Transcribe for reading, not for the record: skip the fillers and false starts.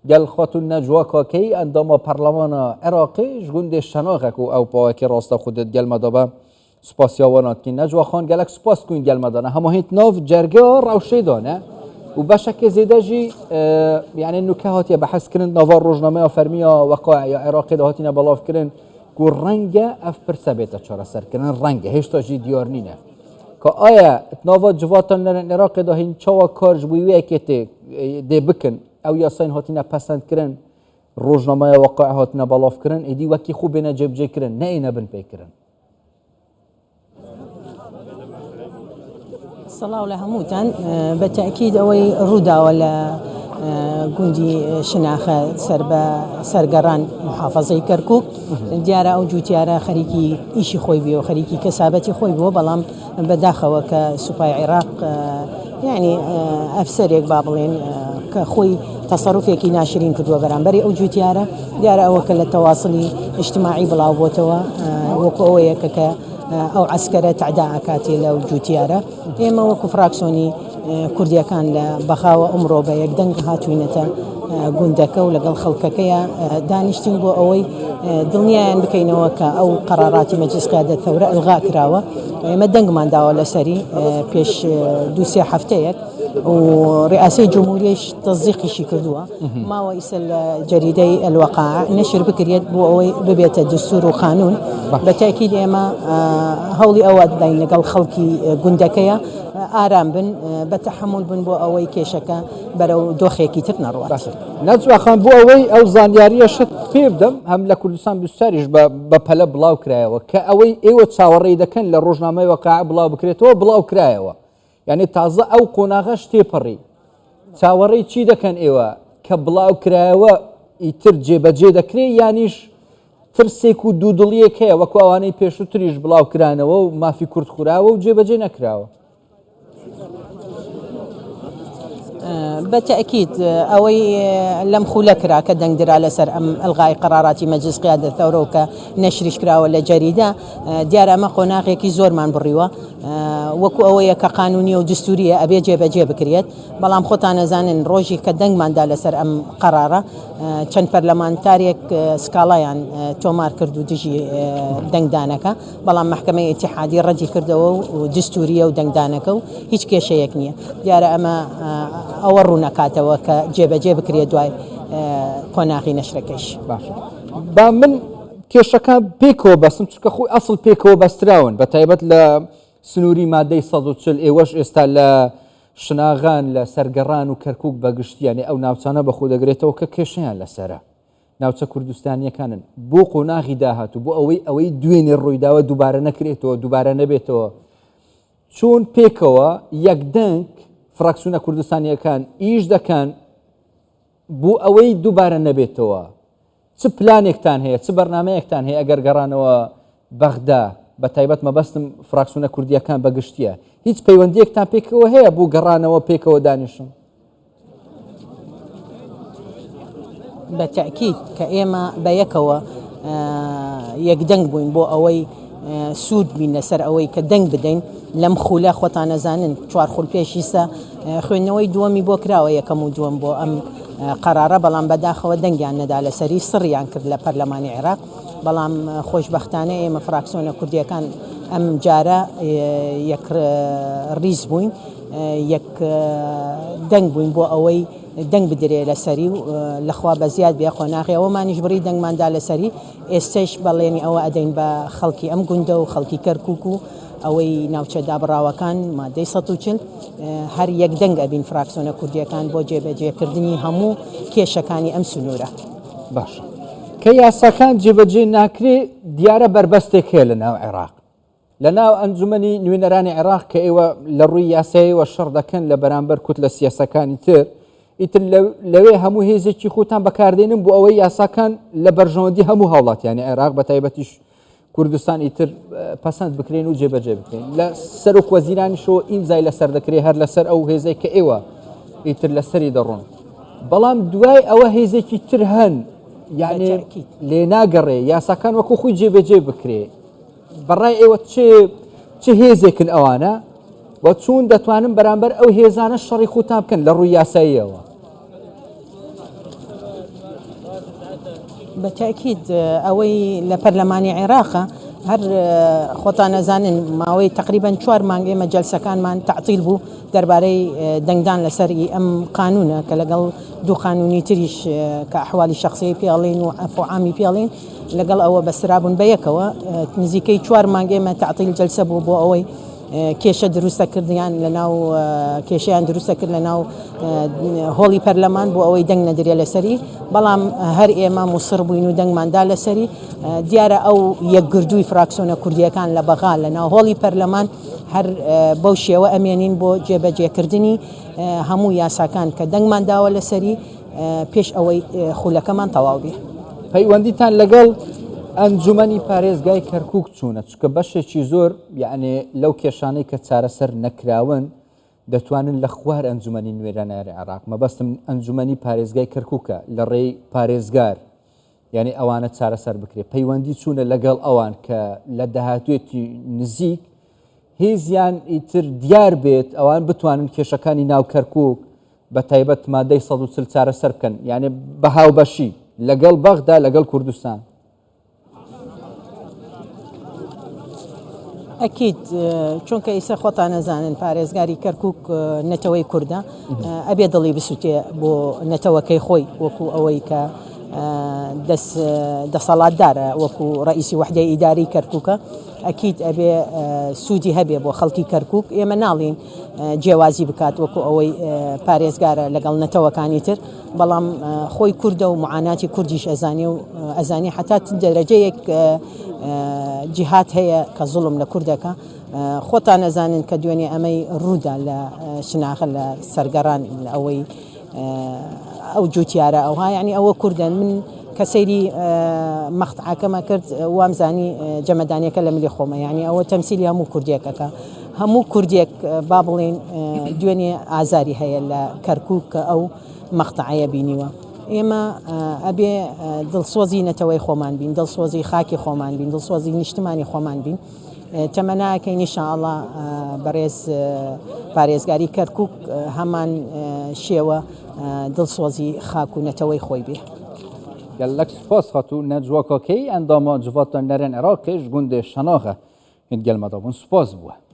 قال خاتون نجوا كي عندما برلمان عراقي جوند شناغك او باوكي راستا خودت قال مدابا سپاسیاوانات که نجوا خان گلک سپاس کن گل مدانه همه هیت ناف جرگه روشی دانه و بشک زیده جی یعنی نکهاتی بحث کردن نوار روزنامه فرمیا وقایع یا عراقی دهاتی نبلاف کردن که رنگ اف پرسبیت چهار سر کردن رنگ هشتا جی دیار نینه که آیا نوار جواتان لرن عراقی دهین چوا کارج بویوه که دی بکن او یاسین هاتی نپسند کردن روزنامه وقایع هاتی نبلاف کردن ایدی وکی خوب نجب جی کردن نه اینا بن پی کردن صلاة لهموتان بالتأكيد أوي رودا ولا جندي شناخة سرقران محافظة كركوك ديارة أو جوتيارة خريكي إيشي خوي بيو خريكي كسابتي خوي بيو بلام بداخة وكسوباي عراق يعني أفسريك بابلين كخوي تصرفي كي ناشرين كدوا برانبري أو جوتيارة ديارة أو كلا تواصلي اجتماعي بلا بوتوا وكوية كك أو عسكرة أعداء كاتي لو جوتيارة إما وكو فراكسوني كرديا كان لبخاوة أمرو بيقدن هاتوينتا قندك ولقل خلقك دانشتين بو أوي دنيا بكينوكا أو قرارات مجلس قيادة الثورة إلغاء كراوة مدنق ما داوة لسري بيش دوسيا حفتيك ورئاسة جمهورية تصديق شي كردوها ما ويس الجريدة الوقائع نشر بكريات بو أوي ببيت الدستور وقانون بالتأكيد إما هولي أواد بين لقل خلقي قندكيا آرام بن بتحمل بن بو أوي كيشكا برو دوخي كي ترنروات نجوا خان بو أوي أو زانيارية شت بيبدم هم لكردستان بستاريش ببلا بلاو كرايوا كأوي إيوة تصاوري دا كان للروجنامة وقاع بلاو بكريتو بلاو كرايوا يعني تازه أو قناغش تيبري تصاوري تشي دا كان إيوة كبلاو كرايوا يترجي بجي دا كري يانيش ترسيكو دودلية كيا وكو أواني بيشو تريش بلاو كرانوا وما في كرد خراوا وجي بجي نكراوا بالتأكيد أوي لم خلكرا كدنجر على سر أم إلغاء قرارات مجلس قيادة الثورة كنشر كرا ولا جريدة ديار أما قناغي كي زور من بريوة وكو أوي كقانونية ودستورية أبي جيب كريات بلام خطانا زان روجي كدنج من دال سر أم قرارة چند برلمانتاريك سكالايان تومار كردو دجي دنگ دانكا بلام محكمة اتحادية رجي كردو ودستورية ودنگ دانكا هيج كيشيك نية ديار أما أورونا كاتوا كجيب كريا دواي قناغي نشركش با من كيشكا بيكو بس مشكا خوي أصل بيكو بس تراون بتايبت لسنوري مادي صدوتشل إيوش إستا شناغان لسرقران وكركوك باقشتي يعني أو ناوتانا بخود أقريتو ككيشيان لسرا ناوتا كردستانيا كانن بو قناغي داهاتو بو أوي دوين الروي داوا دوبارا نكريتو دوبارا نبيتو چون بيكوا يقدنك فراكسيون كردستانيا كان إيش دا كان بو أوي دوبارا نبيتوا چه پلانێکتان هەیە چه بەرنامەیەکتان هەیە ئەگەر گەڕانەوە بەغدا بە تایبەت مەبەستم فراکسیۆنە کوردیەکان بەگشتیە هیچ پەیوەندیەکتان پێکەوە هەیە بۆ گەڕانەوە پێکەوە دانیشن بالتأكيد كإما بيكوا يقدنج بوين بو أوي سود بين سر أوي كدنج بدين لم خلا خطانا زانن شوار خل بيشيسا خوينوي دوامي بوكرا ويكمو دوام بو أم قرارة بلام بداخل ودنج يعني على سري سري عن كرد لبرلمان العراق بلام خوش بختانة إما فراكسيون كردية كان أم جارة يك ريز بوين يك دنج بوين بو أوي دنگ بدري لسري لخوا بزياد بيقوناغي وما نجبري دنگ من دال سري استيش باليني او ادين بخلقي ام غندو خلقي كركوكو اوي ناوچه دابراوا كان ما دي سطوچل هر يك دنگ ابين فراكسيون كرديه كان بو جيبه كردني همو كيشكاني ام سنوره باش كيا سكان جيبجي ناكري دياره بربستك لنا العراق لنا انجمني نوينراني العراق كايوا للروي ياسي والشرده كان لبرامبر كتله سياسه كان يتر ئیتر لەوێ هەموو هێزێکی خۆتان بەکاردێنن بۆ ئەوەی یاساکان لە بەرژەوەندی هەموو هاوڵات یعنی عێراق بە تایبەتیش کوردستان ئیتر پەسەند بکرێن و جێبەجێ بکرێن لە سەرۆک وەزیرانیشەوە ئیمزای لەسەر دەکرێت هەر لەسەر ئەو هێزەی کە ئێوە ئیتر لەسەری دەڕۆن بەڵام دوای ئەوە هێزێکی تر هەن یعنی لێ ناگەڕێ یاساکان وەکو خۆی جێبەجێ بکرێ بەڕای ئێوە چه هێزێکن ئەوانە و چون دەتوانن بەرامبەر ئەو هێزانە شەڕی خۆتان بکەن لە ڕووی یاساییەوە بالتأكيد ئەوەی لە پەرلەمانی عێراقە هەر خۆتان نەزانن ماوەی تقریبا 4 مانگێ مەجەلسەکانمان تعطیل بوو دەربارەی دەنگدان لەسەری ئەم قانونە کە لەگەڵ دوو قانونی تریش کە ئەحوالی شخصی پێڵین و عەفو عامی پێڵین لەگەڵ ئەوە بەسرابوون بەیەکەوە نزیکەی 4 مانگێمە تعطیل جەلسە بوو بۆ ئەوەی کێشە دروستەکردیان لەناو کێشیان دروستە کرد لەناو هۆڵی پەرلەمان بۆ ئەوەی دەنگ نەدرێ لەسەری بەڵام هەر ئێمە موسڕ بووین و دەنگماندا لەسەری دیارە ئەو یەکگردووی فراکسیۆنە کوردیەکان لە بەغا لەناو هۆڵی پەرلەمان هەر بەو شێوە ئەمێنین بۆ جێبەجێکردنی هەموو یاساکان کە دەنگمانداوە لەسەری پێش ئەوەی خولەکەمان تەواو بێ. پەیوەندیتان لەگەڵ ئەنجومەنی پارێزگای کەرکووک چوونە چکە بەشێکی زۆر یعنی لەو کێشانەی کە چارەسەر نەکراون دەتوانن لە خوار ئەنجومەنی نوێرانەری عێراق مەبەستم ئەنجومەنی پارێزگای کەرکووکە لە ڕێی پارێزگار یعنی ئەوانە چارەسەر بکرێت پەیوەندی چوونە لەگەڵ ئەوان کە لە داهاتوێتی نزیک هێزیان ئیتر دیار بێت ئەوان بتوانن کێشەکانی ناو کەرکووک بە تایبەت مادەی 140 چارەسەر بکەن یعنی بە هاوبەشی لەگەڵ بەغدا لەگەڵ کوردستان. ئەکید چونکە ئیسە خۆتان نەزانن پارێزگاری کەرکووک نەتەوەی کووردە ئەبێ دڵی بسووتێ بۆ نەتەوەکەی خۆی وەکو ئەوەی کە دەسەڵاتدارە وەکو ڕئیسی وحدەی ئیداری کەرکووکە ئەکید ئەبێ سوودی هەبێ بۆ خەڵکی کەرکووک ئێمە ناڵین جیاوازی بکات وەکو ئەوەی پارێزگارە لەگەڵ نەتەوەکانی تر بەڵام خۆی کووردە و معاناتی کوردیش ئەزانی و ئەزانی حتا دەرەجەیەک جیهات هەیە کە زوڵم لە کوردەکە خۆتان نەزانن کە دوێنێ ئەمەی ڕوودا لە شناخە لە سەرگەڕان ئەوەی ئەو جوتیارە ئەوها یعنی ئەوە کوردن من کە سەیری مەختعەکەمە کرد وامزانی جەمەدانیەکە لە ملی خۆمە یعنی ئەوە تەمسیلی هەموو کوردیەکەکە هەموو کوردێک با بڵێن دوێنێ ئازاری هەیە لە کەرکووک کە ئەو مەختعەیە بینیوە ئێمە ئەبێ دڵسۆزی نەتەوەی خۆمان بین دڵسۆزی خاکی خۆمان بین دڵسۆزی نیشتمانی خۆمان بین تەمەناکەی نیشاءڵڵا بەڕێز پارێزگاری کەرکووک هەمان شێوە دڵسۆزی خاک و نەتەوەی خۆی بێ. gelek spas xatu necwakakê endama civatên nerên Iraqê ji gundê Şenaxê hîn gelmeda bûn spas bûye.